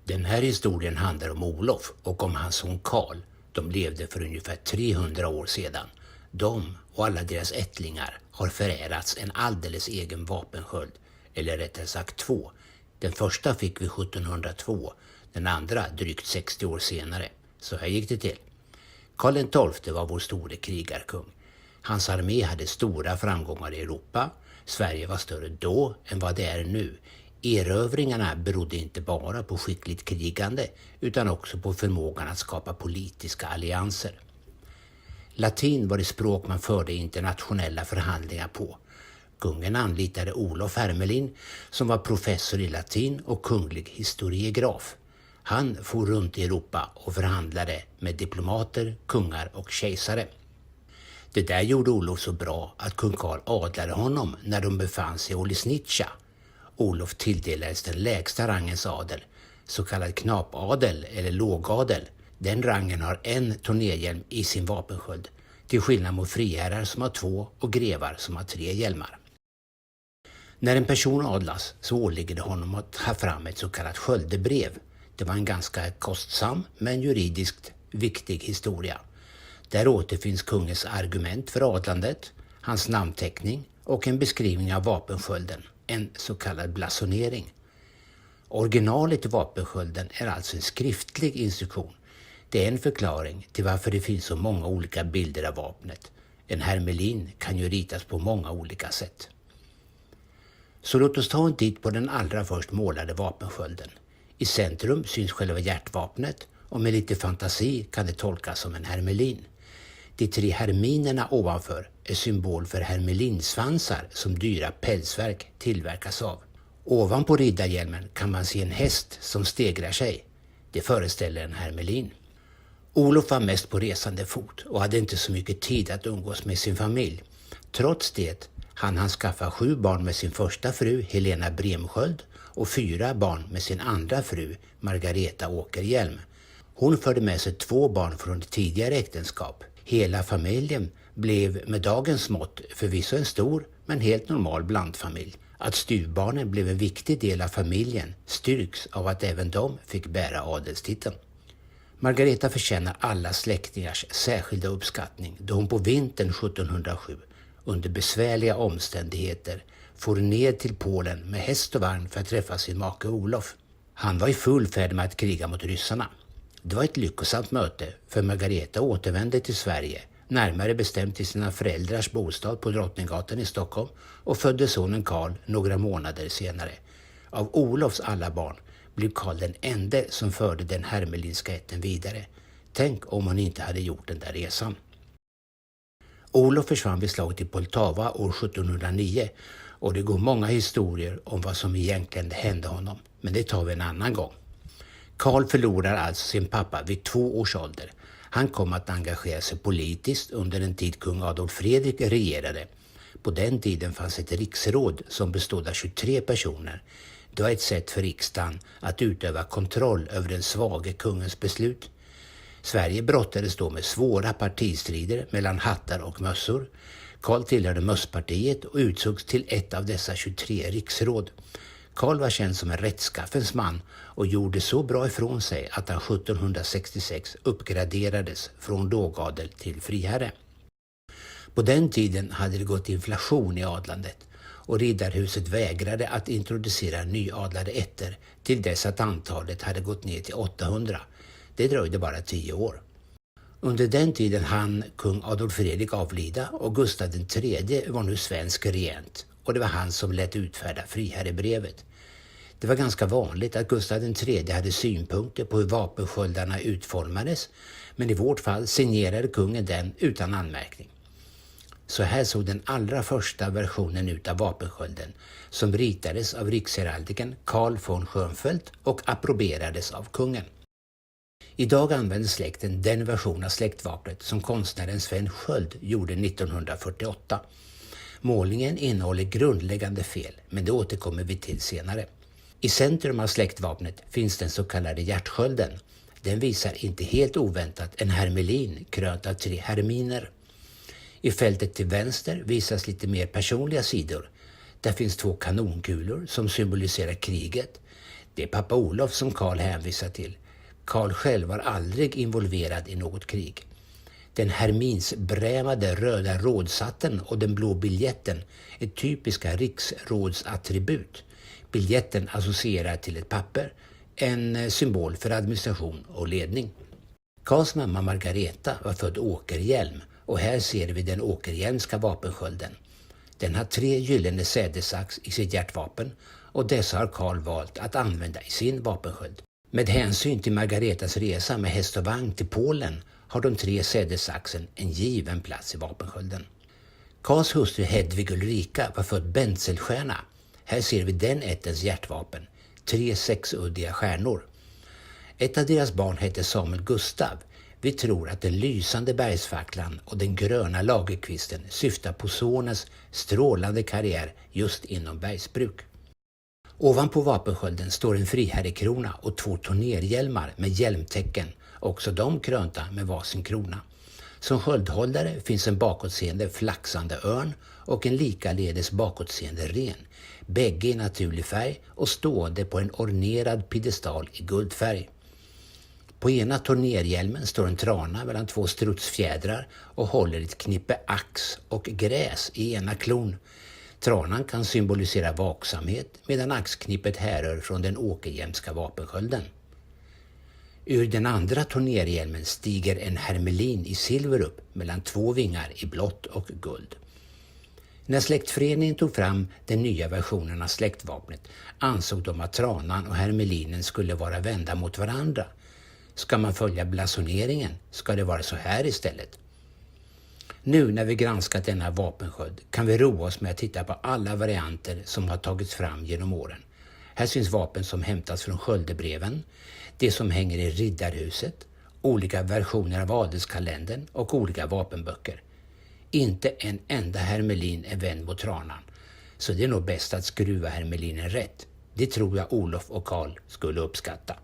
Den här historien handlar om Olof och om hans son Karl. De levde för ungefär 300 år sedan. De och alla deras ättlingar har förärats en alldeles egen vapensköld, eller rättare sagt två. Den första fick vi 1702, den andra drygt 60 år senare. Så här gick det till. Karl XII var vår store krigarkung. Hans armé hade stora framgångar i Europa. Sverige var större då än vad det är nu. Erövringarna berodde inte bara på skickligt krigande utan också på förmågan att skapa politiska allianser. Latin var det språk man förde internationella förhandlingar på. Kungen anlitade Olof Hermelin som var professor i latin och kunglig historiograf. Han for runt i Europa och förhandlade med diplomater, kungar och kejsare. Det där gjorde Olof så bra att kung Karl adlade honom när de befann sig i Olisnitja. Olof tilldelades den lägsta rangens adel, så kallad knapadel eller lågadel. Den rangen har en tornerhjälm i sin vapensköld, till skillnad mot friherrar som har 2 och grevar som har 3 hjälmar. När en person adlas så åligger det honom att ha fram ett så kallat sköldebrev. Det var en ganska kostsam men juridiskt viktig historia. Där återfinns kungens argument för adlandet, hans namnteckning och en beskrivning av vapenskölden, en så kallad blasonering. Originalet i vapenskölden är alltså en skriftlig instruktion. Det är en förklaring till varför det finns så många olika bilder av vapnet. En hermelin kan ju ritas på många olika sätt. Så låt oss ta en titt på den allra först målade vapenskölden. I centrum syns själva hjärtvapnet och med lite fantasi kan det tolkas som en hermelin. De 3 herminerna ovanför är symbol för hermelinsvansar som dyra pälsverk tillverkas av. Ovanpå riddarhjälmen kan man se en häst som stegrar sig. Det föreställer en hermelin. Olof var mest på resande fot och hade inte så mycket tid att umgås med sin familj. Trots det han skaffa 7 barn med sin första fru Helena Bremsköld och 4 barn med sin andra fru Margareta Åkerhielm. Hon förde med sig 2 barn från ett tidigare äktenskap. Hela familjen blev med dagens mått förvisso en stor men helt normal blandfamilj. Att styvbarnen blev en viktig del av familjen styrks av att även de fick bära adelstiteln. Margareta förtjänar alla släktingars särskilda uppskattning då hon på vintern 1707 under besvärliga omständigheter for ned till Polen med häst och vagn för att träffa sin make Olof. Han var i full färd med att kriga mot ryssarna. Det var ett lyckosamt möte för Margareta återvände till Sverige, närmare bestämt till sina föräldrars bostad på Drottninggatan i Stockholm och födde sonen Karl några månader senare. Av Olofs alla barn blev Karl den enda som förde den hermelinska ätten vidare. Tänk om hon inte hade gjort den där resan. Olof försvann vid slaget i Poltava år 1709 och det går många historier om vad som egentligen hände honom, men det tar vi en annan gång. Karl förlorar alltså sin pappa vid 2 års ålder. Han kom att engagera sig politiskt under den tid kung Adolf Fredrik regerade. På den tiden fanns ett riksråd som bestod av 23 personer. Det var ett sätt för riksdagen att utöva kontroll över den svage kungens beslut. Sverige brottades då med svåra partistrider mellan hattar och mössor. Karl tillhörde mösspartiet och utsågs till ett av dessa 23 riksråd. Karl var känd som en rättskaffens man och gjorde så bra ifrån sig att han 1766 uppgraderades från lågadel till friherre. På den tiden hade det gått inflation i adlandet och riddarhuset vägrade att introducera nyadlade ätter till dess att antalet hade gått ner till 800. Det dröjde bara 10 år. Under den tiden hann kung Adolf Fredrik avlida och Gustav III var nu svensk regent och det var han som lät utfärda friherrebrevet. Det var ganska vanligt att Gustav III hade synpunkter på hur vapensköldarna utformades, men i vårt fall signerade kungen den utan anmärkning. Så här såg den allra första versionen ut av vapenskölden som ritades av riksheraldiken Carl von Schönfeldt och approberades av kungen. Idag använder släkten den version av släktvapnet som konstnären Sven Sköld gjorde 1948. Målningen innehåller grundläggande fel, men det återkommer vi till senare. I centrum av släktvapnet finns den så kallade hjärtskölden. Den visar inte helt oväntat en hermelin krönt av 3 herminer. I fältet till vänster visas lite mer personliga sidor. Där finns 2 kanonkulor som symboliserar kriget. Det är pappa Olof som Karl hänvisar till. Karl själv var aldrig involverad i något krig. Den herminsbrämade röda rådshatten och den blå biljetten är typiska riksrådsattribut. Biljetten associerar till ett papper, en symbol för administration och ledning. Karls mamma Margareta var född Åkerhielm och här ser vi den åkerhielmska vapenskölden. Den har 3 gyllene sädessax i sitt hjärtvapen och dessa har Karl valt att använda i sin vapensköld. Med hänsyn till Margaretas resa med häst och vagn till Polen har de 3 sädessaxen en given plats i vapenskölden. Karls hustru Hedvig Ulrika var född Bentzelstierna. Här ser vi den ättens hjärtvapen, 3 sexuddiga stjärnor. Ett av deras barn hette Samuel Gustav. Vi tror att den lysande bergsfacklan och den gröna lagerkvisten syftar på sonens strålande karriär just inom bergsbruk. Ovanpå vapenskölden står en friherrekrona och 2 tornerhjälmar med hjälmtecken, också de krönta med varsin krona. Som sköldhållare finns en bakåtseende flaxande örn och en likaledes bakåtseende ren, bägge i naturlig färg och stående på en ornerad piedestal i guldfärg. På ena tornerhjälmen står en trana mellan 2 strutsfjädrar och håller ett knippe ax och gräs i ena klon. Tranan kan symbolisera vaksamhet medan axknippet härrör från den åkerhielmska vapenskölden. Ur den andra tornerhjälmen stiger en hermelin i silver upp mellan 2 vingar i blått och guld. När släktföreningen tog fram den nya versionen av släktvapnet ansåg de att tranan och hermelinen skulle vara vända mot varandra. Ska man följa blasoneringen ska det vara så här istället. Nu när vi granskat denna vapensköld kan vi roa oss med att titta på alla varianter som har tagits fram genom åren. Här syns vapen som hämtats från sköldebreven, det som hänger i riddarhuset, olika versioner av adelskalendern och olika vapenböcker. Inte en enda hermelin är vänd mot tranan, så det är nog bäst att skruva hermelinen rätt. Det tror jag Olof och Karl skulle uppskatta.